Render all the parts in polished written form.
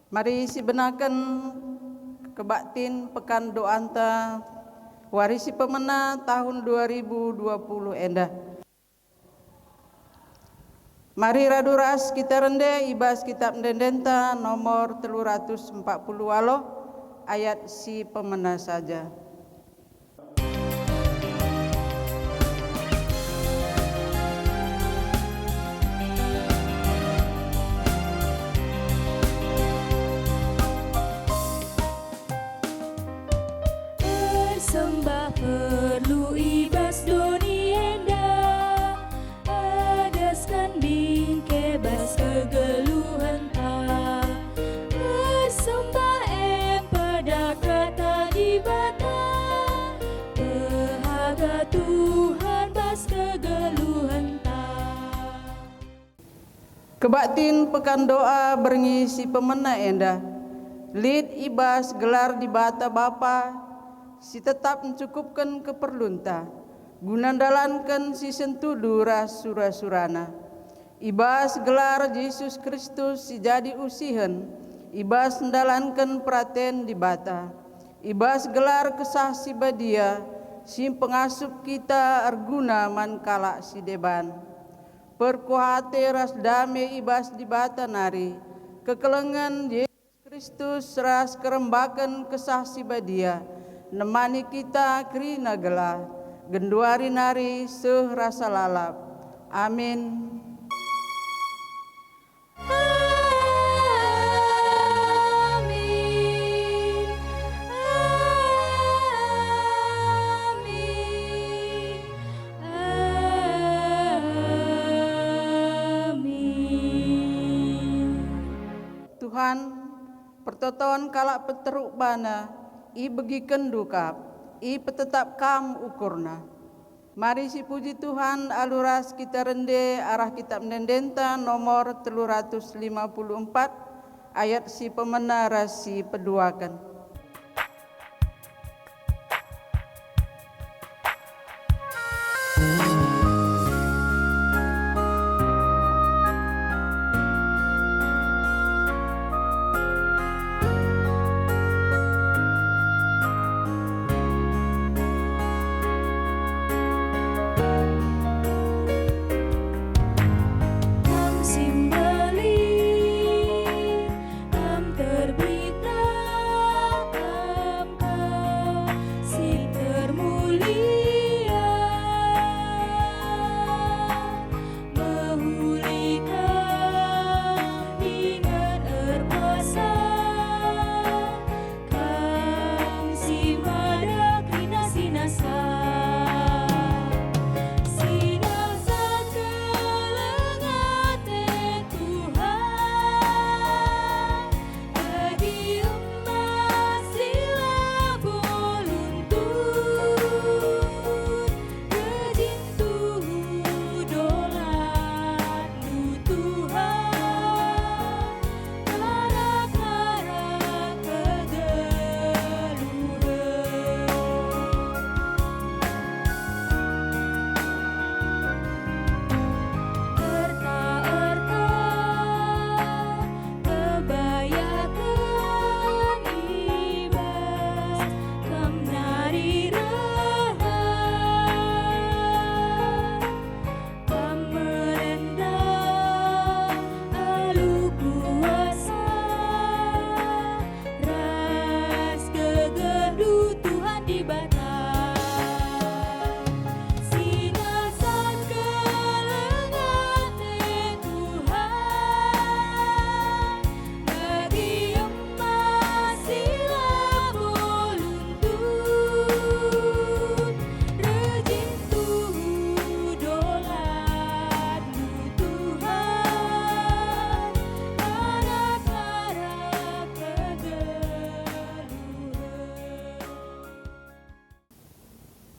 Mari si benakan kebaktin pekan doanta warisi pemena tahun 2020 endah. Mari raduras kita rende ibas kitab mendendenta nomor 340 walo ayat si pemena saja. Sembah perlu ibas doni enda adaskan bingke bas kegeluhan ta bersembah pada kata di bata berharga Tuhan bas kegeluhan ta. Kebaktin pekan doa berngisi pemena enda lid ibas gelar di bata Bapa si tetap mencukupkan keperlunta guna dalankan si sentudu sura-surana ibas gelar Yesus Kristus si jadi usihan ibas mendalankan praten di bata ibas gelar kesah si badia si pengasup kita arguna mankala si deban perkuhate ras dame ibas di bata nari kekelengan Yesus Kristus ras kerembakan kesah si badia nemani kita krina gelah genduari nari seh rasa lalap. Amin. Amin. Amin. Amin. Tuhan pertoton kalak peteruk bana I begiken dukap, I petetap kam ukurna. Mari si puji Tuhan aluras kita rende arah kitab mendendenta nomor 354 ayat si pemena rasi peduakan.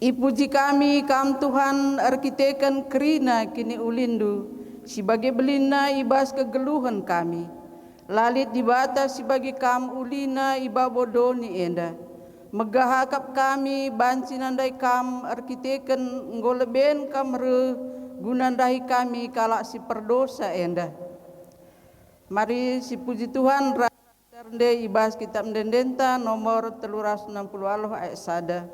Ipuji kami kam Tuhan arkiteken kerina kini ulindu sebagai belina ibas kegeluhan kami lalit di batas sebagai kam ulina iba bodoni enda megahakap kami bansinandai kam arkiteken ngoleben kam re gunandai kami kalak si perdosa enda. Mari si puji Tuhan Rende ibas kitab mendendenta nomor 360 ayat sada.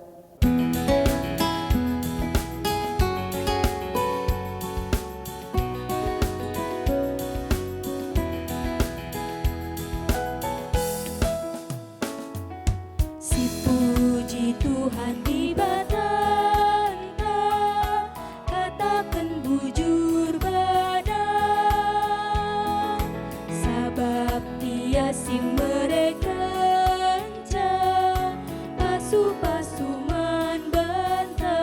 Si puji Tuhan di batanta, katakan bujur badan, sabab Dia si mereka pasu-pasuman bantah.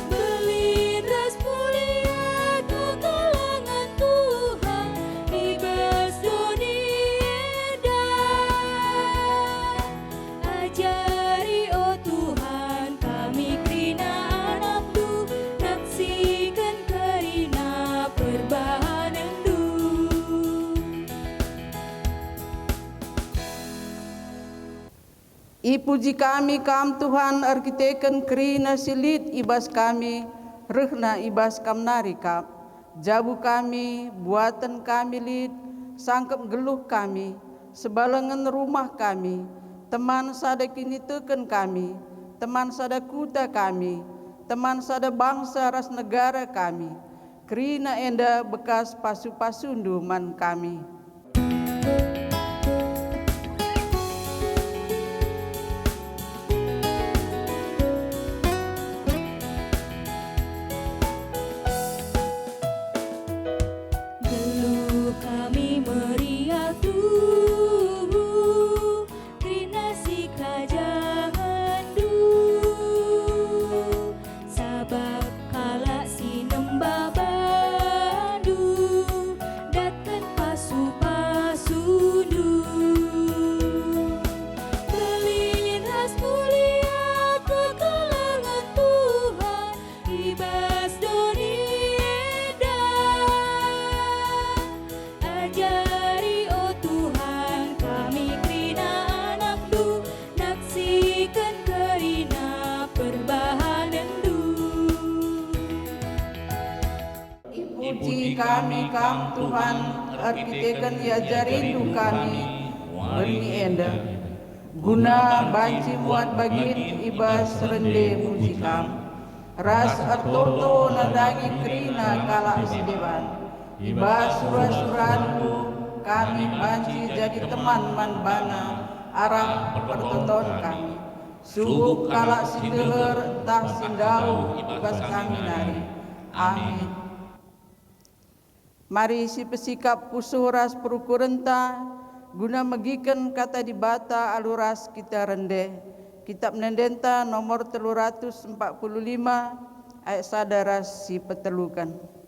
Melintas mulia ke kalangan Tuhan, ibas dunia ajari oh Tuhan kami kerina anak-Du, naksikan kerina perbahanan-Du. Ipuji kami kam Tuhan arkiteken kerina silit ibas kami rehna ibas kam narikap. Jabu kami buatan kami lid sangkep geluh kami sebalangan rumah kami. Teman sada kini teken kami, teman sada kuta kami, teman sada bangsa ras negara kami. Kerina enda bekas pasu-pasundu man kami. Geluh kami meriah Tuh, kerina si kerajaan-Du, sabab kala si nembah bandu, datkan pasu-pasundu. Melintas mulia ke kalangan Tuhan, ibas dunia ajari oh Tuhan kami kerina anak-Du, naksikan kerina perbahanan-Du. Puji kami kam Tuhan arkiteken ya rindu kami beni enda. Guna banci muat bagin ibas rende puji kam. Ras artoto nadangi kerina kala sedewan. Ibas surah-suranku kami banci jadi teman man bana arah pertonton kami. Subuk kala sindeher entah sindau ibas kami nari. Amin. Mari si pesikap pusuras perukurenta guna megikan kata di bata aluras kita rende. Kitab Mendendenta nomor 345 ayat sadaras si petelukan.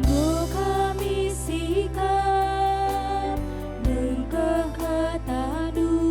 Go kami sikap nengkeh kata-Du,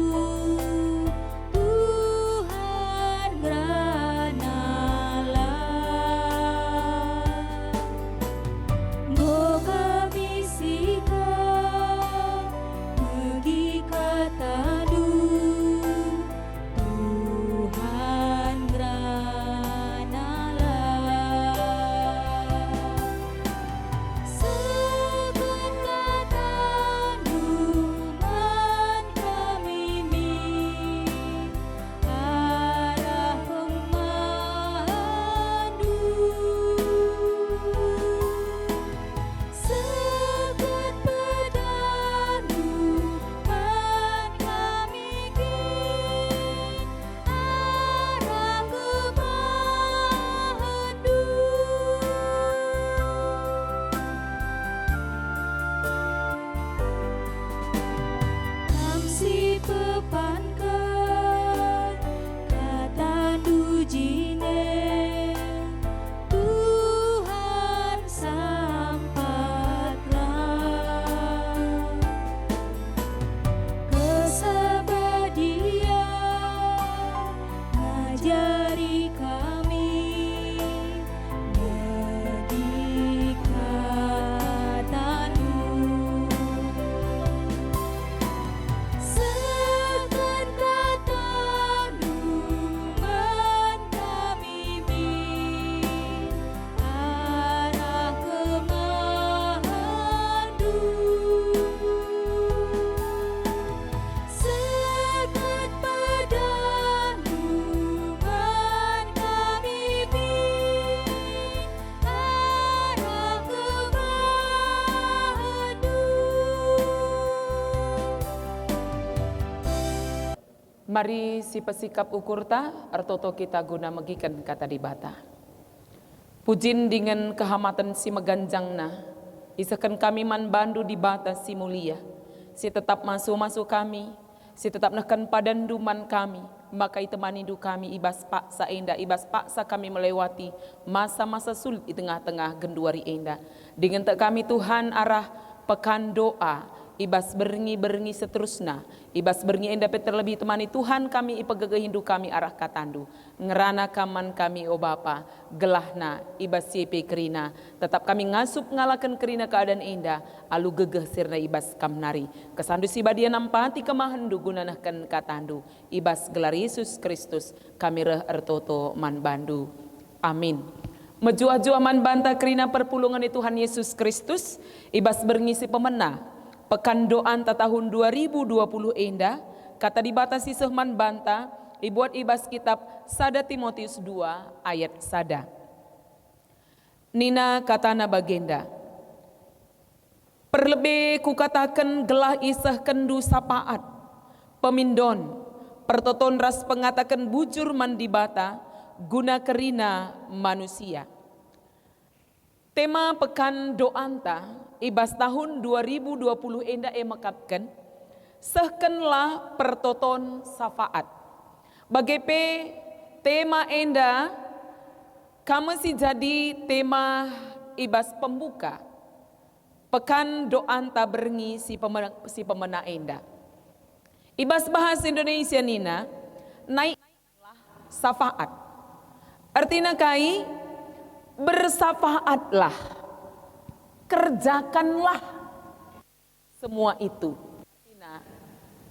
Mari si pesikap ukurta artoto kita guna megikan kata di bata. Pujin dengan kehamatan si meganjangna, isakan kami man bandu di bata si mulia. Si tetap masuk kami, si tetap nekan padandu man kami, maka itemanidu kami ibas paksa enda, ibas paksa kami melewati masa-masa sulit di tengah-tengah genduari enda. Dengan tak kami Tuhan arah pekan doa, ibas berngi seterusna, ibas berngi enda terlebih temani Tuhan kami ipegege hindu kami arah katandu, ngerana kaman kami o Bapa, gelahna ibas siepe kerina, tetap kami ngasup ngalakan kerina keadaan enda, alu gegeh sirna ibas kamnari, kesandu si badia nampati kemahandu gunanakan katandu, ibas gelar Yesus Kristus kami reh ertoto man bandu, amin. Menjua-jua man banta kerina perpulungan Tuhan Yesus Kristus, ibas berngi si pemena, pekan doan tahun 2020 enda, kata dibatasi sehman banta, dibuat ibas kitab Sada Timotius 2 ayat sada. Nina katana bagenda, perlebe ku katakan gelah isah kendu sapaat, pemindon, pertoton ras pengatakan bujur mandi bata, guna kerina manusia. Tema pekan doanta ibas tahun 2020 enda makapkan sehkenlah pertoton safaat. Bagepe tema enda kamu si jadi tema ibas pembuka pekan doanta berngi si pemena enda. Ibas bahasa Indonesia nina naiklah safaat. Artinya kai bersafaatlah, kerjakanlah semua itu.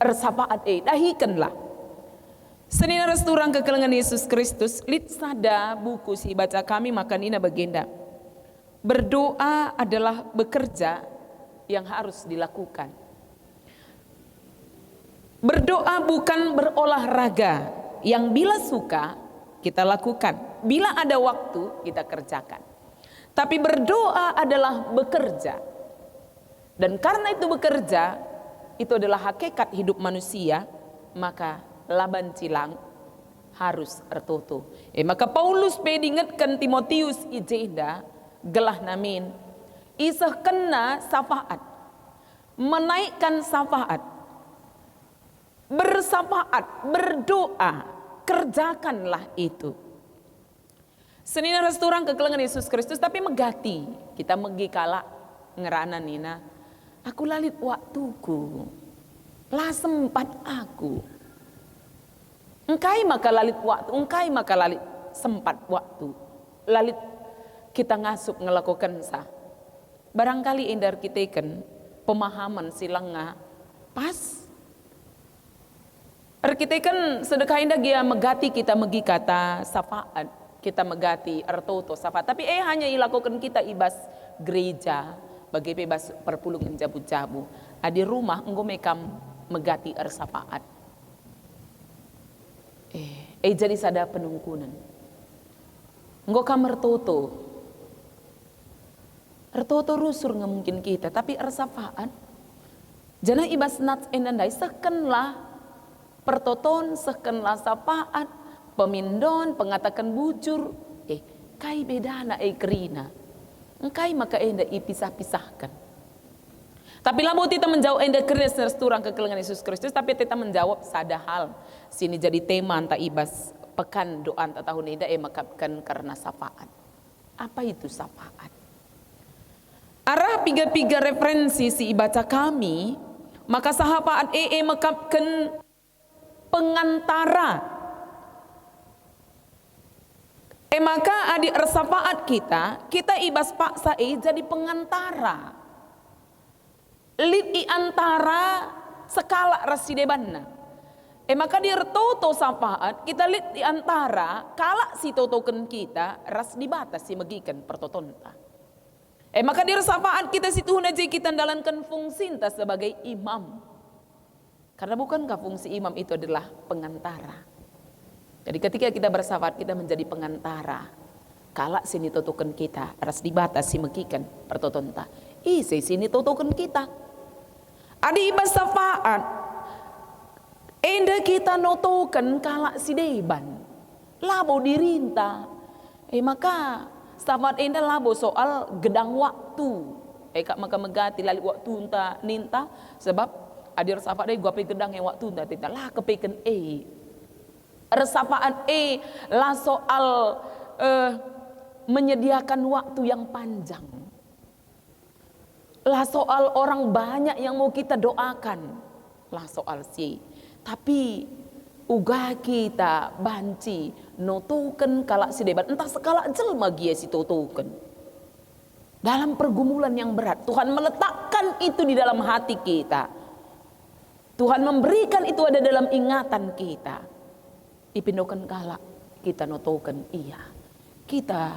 Ersafaat dahikanlah. Senina resturang kekelengan Yesus Kristus, lit sada buku si baca kami makan ina bagenda. Berdoa adalah bekerja yang harus dilakukan. Berdoa bukan berolahraga yang bila suka kita lakukan. Bila ada waktu kita kerjakan. Tapi berdoa adalah bekerja. Dan karena itu bekerja, itu adalah hakikat hidup manusia, maka laban cilang harus ertoto. Maka Paulus pedingetkan Timotius ijeda gelah namin isah kena safaat, menaikkan safaat, bersafaat, berdoa, kerjakanlah itu. Senina resturang kekelengan Yesus Kristus, tapi megati kita megi kala ngerana nina, aku lalit waktuku, lah sempat aku. Engkai maka lalit waktu, engkai maka lalit sempat waktu, lalit kita ngasup ngelakukan sah. Barangkali endar kita kan pemahaman silangga pas. Kita kan sedekah indah dia megati kita megi kata safaat. Kita megati ertoto safa, tapi hanya ilakukan kita ibas gereja bagi bebas perpulungan jabu-jabu. Adi rumah enggo mekam megati ersafaat. Jadi sada penungkunan. Enggo kam ertoto. Ertoto rusur nggak mungkin kita, tapi ersafaat. Jana ibas nats endandai sekenlah pertoton, sekenlah safaat. Pemindon, pengatakan bujur, kai bedana kerina. Engkai maka enda ipisah-pisahkan. Tapi lamu kita menjawab enda kerina seresturang kekelengan Yesus Kristus, tapi kita menjawab sada hal. Sini jadi tema anta ibas pekan doa anta tahun enda makapkan karena safaat. Apa itu safaat? Arah piga-piga referensi si ibaca kami, maka sahabat makapkan pengantara. Maka adik ersafaat kita ibas paksa jadi pengantara. Lid antara sekala rasidebanna. Maka di ertoto safaat kita lid di antara kala si totoken kita ras dibatas si megikan pertotonta. Maka di ersafaat kita si Tuhan aja kita dalankan fungsi sebagai imam. Karena bukankah fungsi imam itu adalah pengantara. Jadi ketika kita bersahabat kita menjadi pengantara. Kala sini totokan kita ras dibatas si megikan pertotonta. Sini totokan kita. Adi ibas safaat. Enda kita notokan kalak si deban labo dirinta. Maka sahabat enda labo soal gedang waktu. Kak maka megati lali waktu unta ninta sebab adir sahabat gua pe gedang yang waktu unta tinta lah kepeken resapaan lah soal menyediakan waktu yang panjang. Lah soal orang banyak yang mau kita doakan. Lah soal si. Tapi uga kita banci notuken kalak si debat entah sekala jelma gia si totuken. Dalam pergumulan yang berat Tuhan meletakkan itu di dalam hati kita. Tuhan memberikan itu ada dalam ingatan kita. Ipindokan kalak kita notuken iya. Kita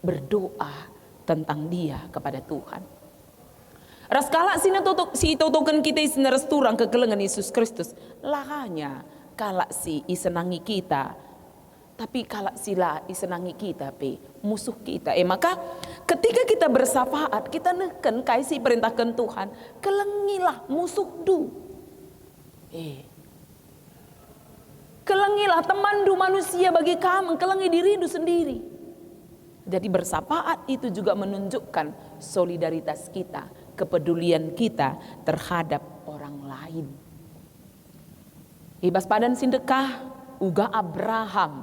berdoa tentang dia kepada Tuhan. Raskala si totokan kita isi resturang kekelengan Yesus Kristus. Lahanya kalak si isenangi kita. Tapi kalak sila isenangi kita pe musuh kita. Maka ketika kita bersafaat kita neken kaisi perintahkan Tuhan. Kelengilah musuh du. Kelengilah teman du manusia bagi kamu. Kelengi diri du sendiri. Jadi bersafaat itu juga menunjukkan solidaritas kita, kepedulian kita terhadap orang lain. Ibas padan sindekah uga Abraham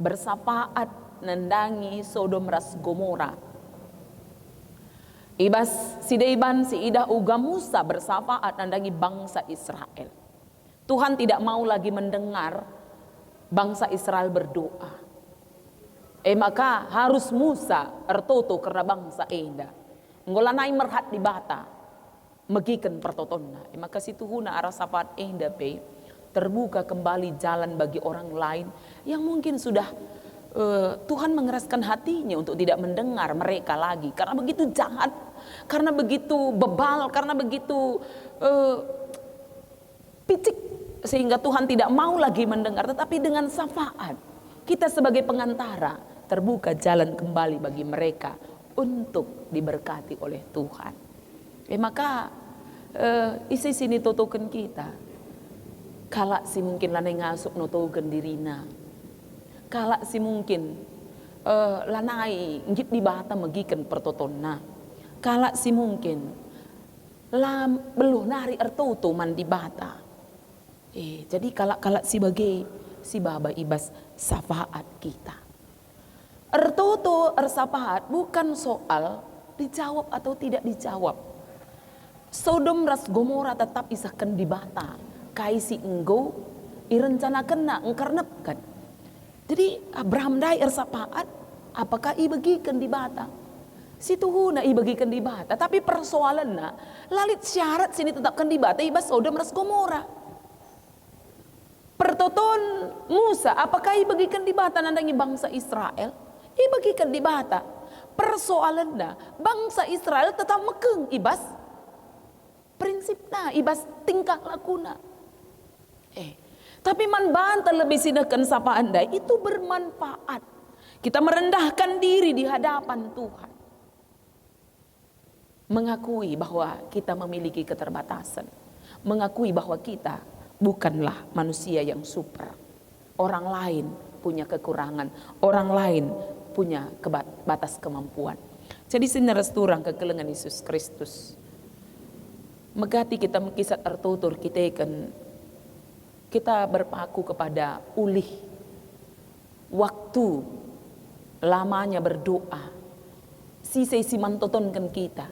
bersafaat nendangi Sodom ras Gomora. Ibas sideiban si ida uga Musa bersafaat nendangi bangsa Israel. Tuhan tidak mau lagi mendengar bangsa Israel berdoa. Maka harus Musa ertoto karena bangsa enda. Ngolanai merhat di bata. Megikan pertotonna. Maka situ huna arah sapat enda pe. Terbuka kembali jalan bagi orang lain. Yang mungkin sudah Tuhan mengeraskan hatinya untuk tidak mendengar mereka lagi. Karena begitu jahat. Karena begitu bebal. Karena begitu picik. Sehingga Tuhan tidak mau lagi mendengar. Tetapi dengan syafaat. Kita sebagai pengantara. Terbuka jalan kembali bagi mereka untuk diberkati oleh Tuhan. Maka isi sini totokan kita. Kalak si mungkin lanai ngasuk notokan dirina. Kalak si mungkin lanai ngip di bata megikan pertotonna. Kalak si mungkin beluh nari ertoto man di bata. Jadi kalak si bagai si baba ibas safaat kita. Ertoto ersapahat bukan soal dijawab atau tidak dijawab. Sodom ras Gomora tetap isahkan di bata. Kaisi enggo irencanakan na engkarnepkan. Jadi Abraham dai ersapahat apakah ibagikan di bata? Situ huna ibagikan di bata. Tapi persoalan na lalit syarat sini tetapkan di bata ibas Sodom ras Gomora. Pertoton Musa apakah ibagikan di bata nandangi bangsa Israel? Ibagikan di bata. Persoalannya bangsa Israel tetap mekeng ibas prinsipna, ibas tingkah lakuna. Tapi man banta lebih sidakan sapa anda itu bermanfaat. Kita merendahkan diri di hadapan Tuhan. Mengakui bahwa kita memiliki keterbatasan. Mengakui bahwa kita bukanlah manusia yang super. Orang lain punya kekurangan. Orang lain punya batas kemampuan. Jadi sinerasturang kekelengan Yesus Kristus. Megati kita mengkisat artutur kita berpaku kepada ulih waktu lamanya berdoa. Si mantotonkan kita.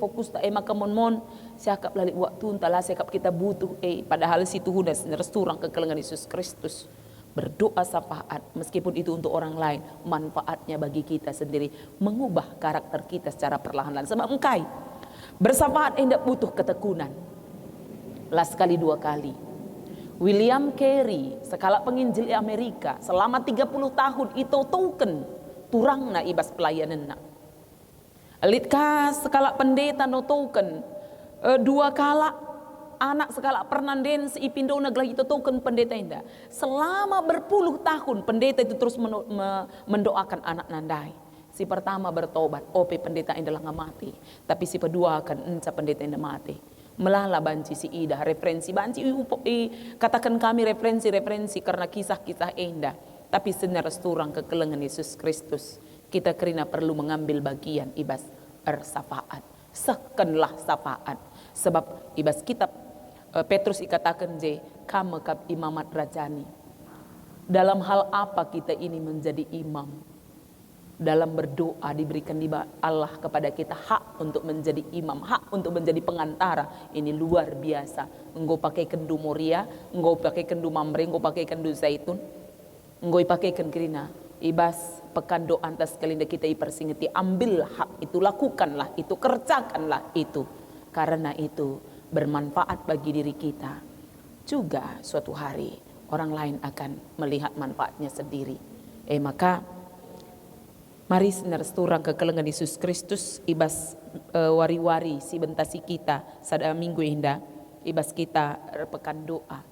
Fokus ta maka mon siakap lalik waktu entahlah siakap kita butuh padahal situ hudas sinerasturang kekelengan Yesus Kristus. Berdoa syafaat meskipun itu untuk orang lain, manfaatnya bagi kita sendiri, mengubah karakter kita secara perlahan-lahan. Sebab engkai bersyafaat tidak butuh ketekunan. Lah sekali dua kali. William Carey, sekala penginjil Amerika, selama 30 tahun itu token turang na ibas pelayanan na. Elitka sekala pendeta no token dua kala anak segala pernanden ipindo naglagi itu token pendeta indah. Selama berpuluh tahun pendeta itu terus mendoakan anak nandai. Si pertama bertobat, pendeta indah lah mati. Tapi si kedua akan enca pendeta indah mati. melala banci si Ida referensi banci katakan kami referensi karena kisah-kisah indah, tapi senyara sturang kekelengan Yesus Kristus kita kerina perlu mengambil bagian ibas syafaat, sekenlah syafaat, sebab ibas kitab Petrus ikatakan kama kap imamat rajani. Dalam hal apa kita ini menjadi imam? Dalam berdoa diberikan di Allah kepada kita hak untuk menjadi imam, hak untuk menjadi pengantara. Ini luar biasa. Engkau pakai kendu moria, engkau pakai kendu mamre, engkau pakai kendu zaitun, engkau pakai kerina. Ibas pekan doa antas kelinda kita ipersingeti, ambil hak itu, lakukanlah itu, kerjakanlah itu. Karena itu bermanfaat bagi diri kita. Juga suatu hari orang lain akan melihat manfaatnya sendiri. Maka mari sinar sturang kekelengan Yesus Kristus ibas wari-wari si bentasi kita sada minggu indah ibas kita pekan doa.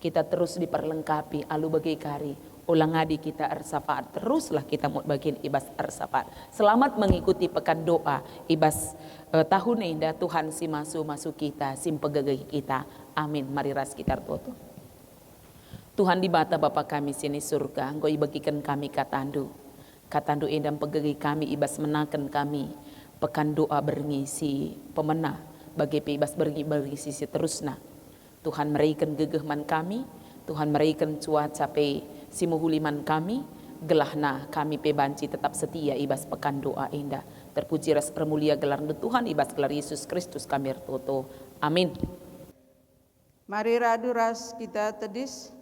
Kita terus diperlengkapi alu bagai kari ulang adi kita ersafaat, teruslah kita mau bagian ibas ersafaat. Selamat mengikuti pekan doa ibas tahun indah Tuhan si masuk kita sim pegagai kita. Amin. Mari ras kita tutup. Tuhan di bata Bapa kami sini surga, Engkau bagikan kami katandu indam pegagi kami ibas menakan kami pekan doa berngisi pemenah bagi ibas berngisi terusna. Tuhan merikan gegehman kami, Tuhan merikan cuaca pe simuhuliman kami, gelahna kami pe banci tetap setia ibas pekan doa indah. Terpuji ras permulia gelar Tuhan ibas gelar Yesus Kristus kami ertoto. Amin. Mari radu ras kita tedis.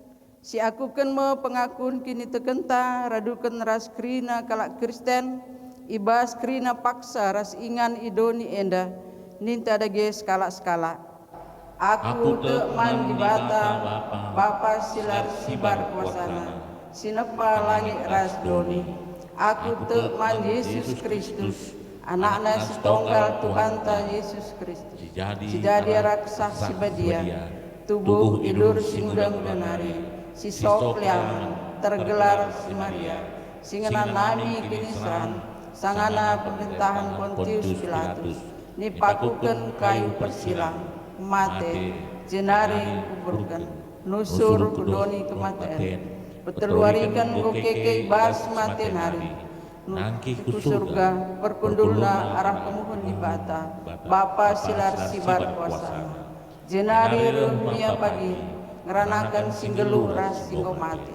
Si aku ken me pengakun kini tekenta raduken ras krina kalak Kristen ibas krina paksa ras ingan idoni enda ninta dage skala-skala. Aku te man di bata Bapa silar sibar kuasana sinepa langit ras doni. Aku te man Yesus Kristus anakna si tonggal Tuhan ta Yesus Kristus. Sijadi raksa si badia tubuh idur singdang denari. Si Sopliang tergelar si Maria, singana nami kinisan, sangana pemerintahan Pontius Pilatus, nipakukan kayu persilang, mate, jenari kuburkan, nusur kudoni kematian, peteluarikan gokeke bas mate nari, nangki ku surga, perkundulna arah kemuhun di bata, Bapa silar sibar kuasa, jenari rumia pagi, ngeranakan singgelu ras singgo mati.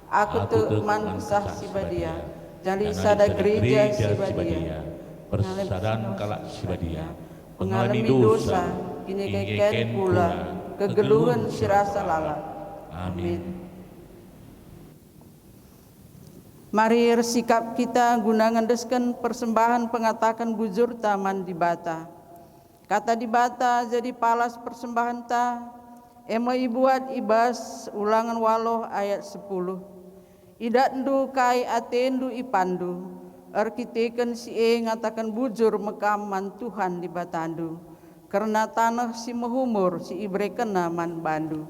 Aku tu man sah si badia, jadi sada gereja si badia, persadan kalak si badia, pengalami dosa, kini keken pula, kegeluhan si rasa lala. Amin. Mari sikap kita guna ngendeskan persembahan pengatakan bujur taman di bata. Kata di bata jadi palas persembahan ta. Ema ibuat ibas ulangan waloh ayat 10. Idat ndu kai atendu ipandu. Arkiteken si ngatakan bujur mekaman Tuhan di batandu. Karena tanah si mehumur si ibrekena man bandu.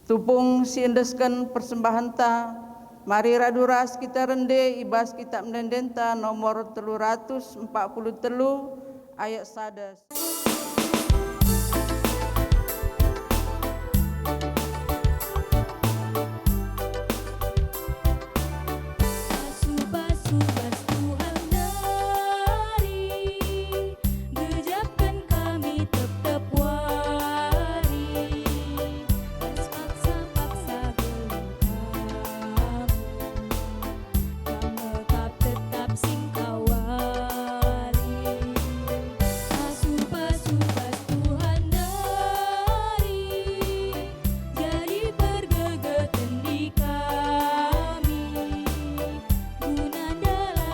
Tupung si endeskan persembahan ta. Mari raduras kita rende ibas kitab mendendenta nomor 343 ayat sadas. Guna dalam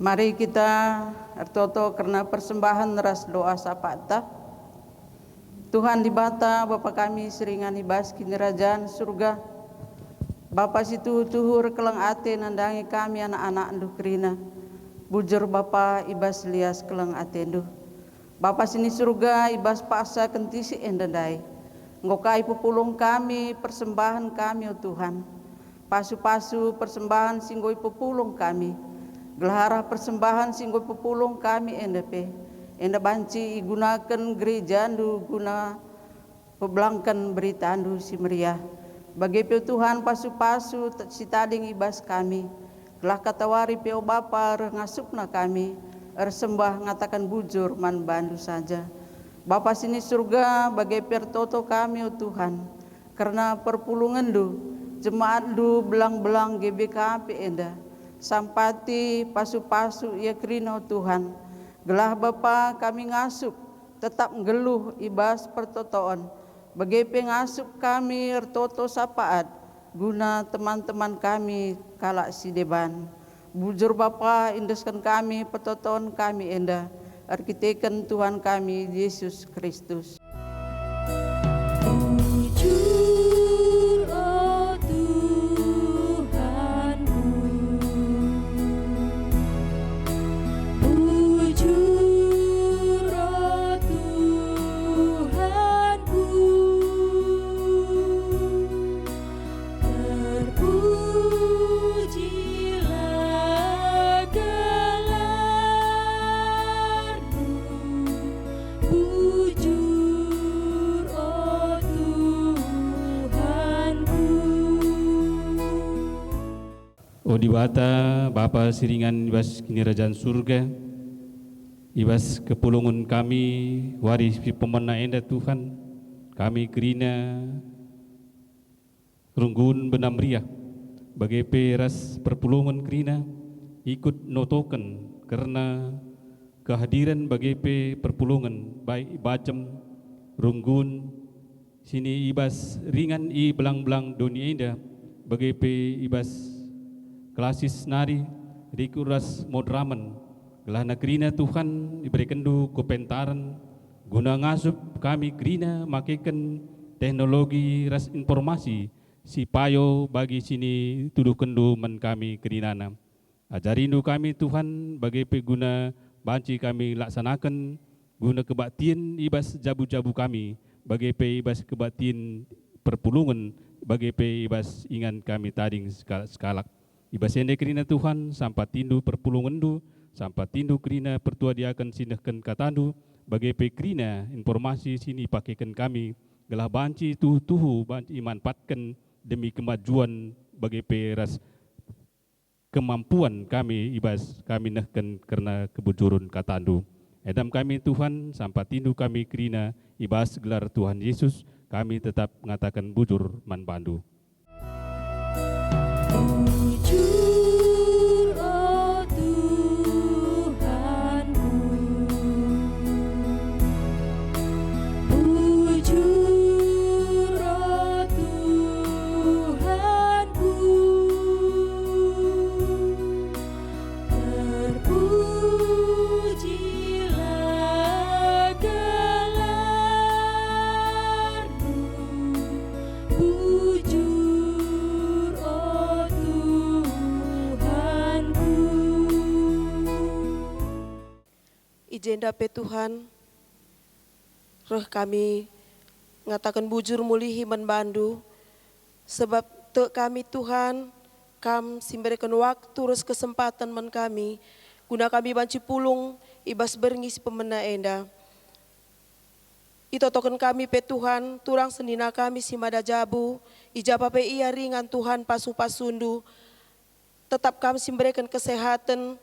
Mari kita ertoto karena persembahan ras doa sapata. Tuhan di bata Bapa kami seringan ibas kini kerajaan surga. Bapa situ tuhur kelang ate nandangi kami anak-anak ndu kerina. Bujur Bapa ibas lias kelang ate ndu. Bapa sini surga ibas paksa kentisi endandai. Ngokai pupulung kami persembahan kami oh Tuhan. Pasu-pasu persembahan singgoi pupulung kami. Gelahara persembahan singgoi pupulung kami endepe. Enda banci gunakan gereja ndu guna pebelangkan berita ndu si meriah. Bagi Piu Tuhan pasu-pasu si tading ibas kami. Gelah katawari Piu Bapa ngasupna kami. Ersembah ngatakan bujur man bandu saja. Bapa sini surga bagi pertoto kami oh Tuhan. Karena perpulungan ndu jemaat ndu belang-belang GBKP enda. Sampati pasu-pasu ia kerina oh Tuhan. Gelah Bapa kami ngasup tetap ngeluh ibas pertotoan. Bagi pengasup kami ertoto sapaat guna teman-teman kami kalak si deban. Bujur Bapa indeskan kami pertotoan kami enda. Arkiteken Tuhan kami Yesus Kristus. Bujur oh Tuhanku, bujur oh Tuhanku, terpujilah gelar-Mu, bujur oh Tuhanku. O dibata Bapa siringan ibas kini kerajaan surga, ibas kepulungan kami waris pemena enda Tuhan, kami kerina runggun benamriah bagi peras perpulungan kerina ikut notokan karena kehadiran bagi perpulungan baik bacem runggun sini ibas ringan i belang-belang dunia indah bagi ibas klasis nari rikuras modraman gelah nakrina Tuhan diberikan du kopentaran guna ngasup kami kerina makikan teknologi ras informasi si payo bagi sini tuduh kendu men kami kerinana. Ajarindu kami Tuhan bagi guna banci kami laksanakan guna kebaktian ibas jabu-jabu kami bagi ibas kebaktian perpulungan bagi ibas ingan kami tading sekalak. Ibas ende kerina Tuhan sampai tindu perpulungan du sampai tindu kerina pertua dia akan sindahkan katandu bagi kerina informasi sini pakaikan kami gelah banci tuhu banci manfaatkan demi kemajuan bagi ras kemampuan kami ibas kami nahkan karena kebujurun katandu. Edam kami Tuhan sampai tindu kami kerina ibas gelar Tuhan Yesus kami tetap mengatakan bujur man bandu. Bujur oh Tuhanku, bujur oh Tuhanku, terpujilah gelar-Mu, bujur oh Tuhanku. Ijenda pe Tuhan, roh kami ngatakan bujur mulihi men bandu, sebab te kami Tuhan, kam simberikan waktu res kesempatan men kami, guna kami banci pulung ibas berngisi pemena enda. Itotokan kami pe Tuhan, turang senina kami si mada jabu, ijapa pe ia ringan Tuhan pasu-pasundu, tetap kami simberikan kesehatan,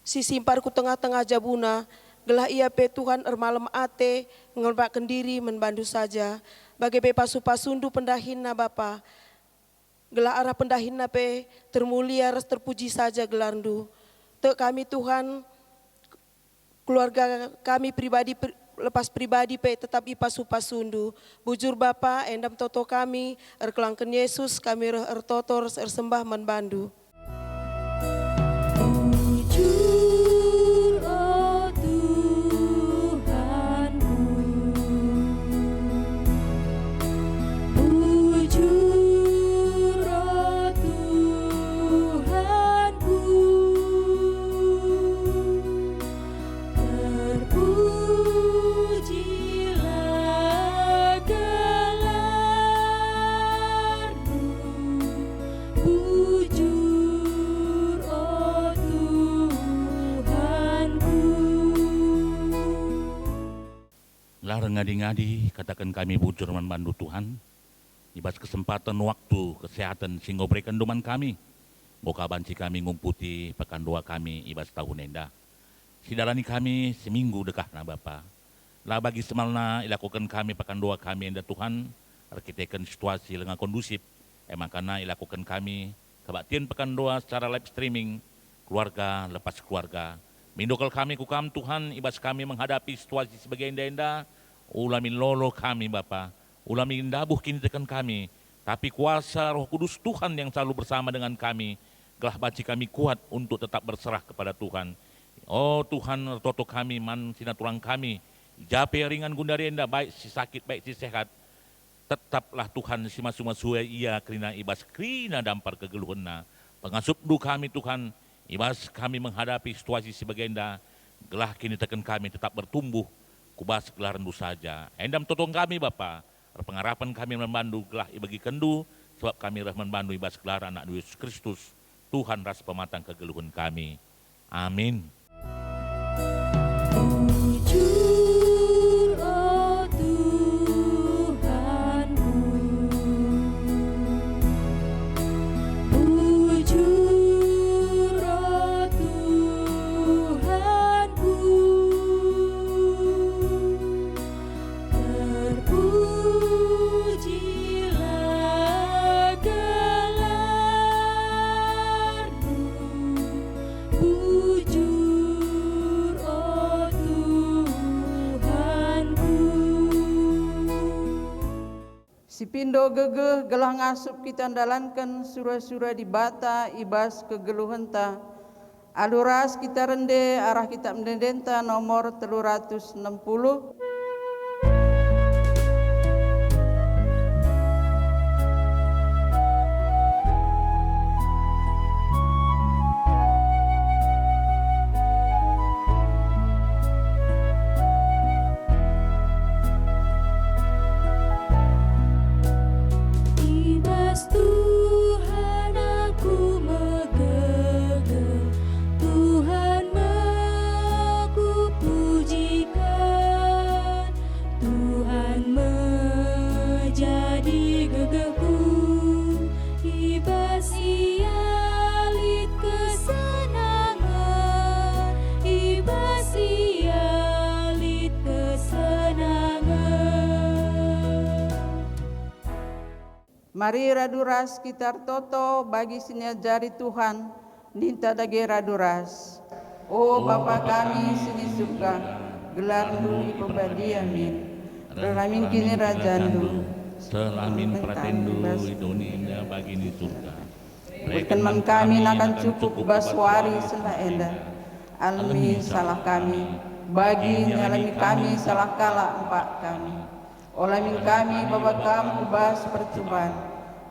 si simparku tengah-tengah jabuna, gelah ia pe Tuhan ermalem ate, ngelbakan diri menbandu saja, bagi pe pasu-pasundu pendahinna Bapa, gelah arah pendahinna pe termulia ras terpuji saja gelarndu. Te kami Tuhan, keluarga kami pribadi lepas pribadi pe tetap ipasu-pasundu. Bujur Bapa endam toto kami, erkelangken Yesus kami ertotor ersembah menbandu. Larang ngadi-ngadi katakan kami bujur membantu Tuhan. Ibas kesempatan waktu kesehatan sehingga berikan doman kami. Boka banci kami ngumputi pekan doa kami ibas tahun enda. Sidalani kami seminggu dekah na Bapa. Lah bagi semalna ilakukan kami pekan doa kami enda Tuhan. Arkiteken situasi lengan kondusif. Emang karena ilakukan kami kebaktian pekan doa secara live streaming. Keluarga lepas keluarga. Mindokal kami kukam Tuhan ibas kami menghadapi situasi sebagai enda-enda. Ulamin lolo kami Bapa. Ulamin dabuh kini tekan kami, tapi kuasa Roh Kudus Tuhan yang selalu bersama dengan kami, gelah baci kami kuat untuk tetap berserah kepada Tuhan. Oh Tuhan, toto kami, man sinatulang kami, jape ringan gundari enda, baik si sakit, baik si sehat, tetaplah Tuhan si masu-masu ia kerina ibas kerina dampar kegeluhna. Pengasup du kami Tuhan, ibas kami menghadapi situasi sebagai enda, gelah kini tekan kami tetap bertumbuh, kubas gelaran du saja. Endam totong kami Bapa. Pengarapan kami membantu gelah ibagi kendu sebab kami rah membantu ibas gelar anak Yesus Kristus Tuhan ras pematang kegeluhan kami. Amin. Bujur, oh Tuhanku. Bujur, oh Tuhanku. Terpujilah gelar-Mu. Bujur, oh Tuhanku. Si pindo gegeh gelah ngasup kita dalankan surah-surah di bata ibas kegeluhenta. Aluras kita rende arah kita mendendenta nomor 360. Ibas Tuhan aku megegeh, Tuhan aku pujikan, Tuhan menjadi gegehku. Ibas Ia lit kesenangan, ibas Ia lit kesenangan. Mari raduras kitar toto bagi sinya jari Tuhan ninta dage raduras. Oh Bapa kami sini surga, gelar dulu pembadi amin. Ramin kini rajandu, Selamin pratendu Indonesia bagi di surga. berkenan kami akan cukup baswari senda enda. Almi salah kami, bagi nyalami kami salah kala empat kami. Olamin kami bapa kamu bas percobaan,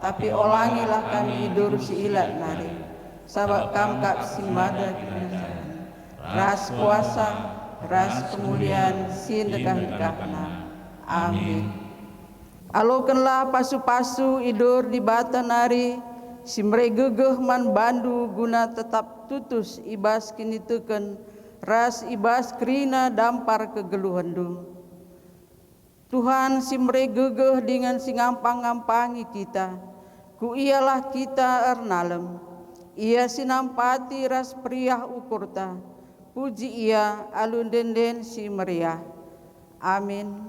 tapi olangilah kami hidur si ilat nari. Sabak kam kak simada kinasaan. Ras kuasa, ras kemuliaan, sin dekah-dekahna. Amin. Alokanlah pasu-pasu idur di bata nari, simre gegeh man bandu guna tetap tutus ibas kini teken, ras ibas kerina dampar kegeluhan. Tuhan simre gegeh dengan singampang-ngampangi kita, ku ialah kita ernalem, ia sinampati ras priah ukurta, puji ia alun denden si meriah. Amin.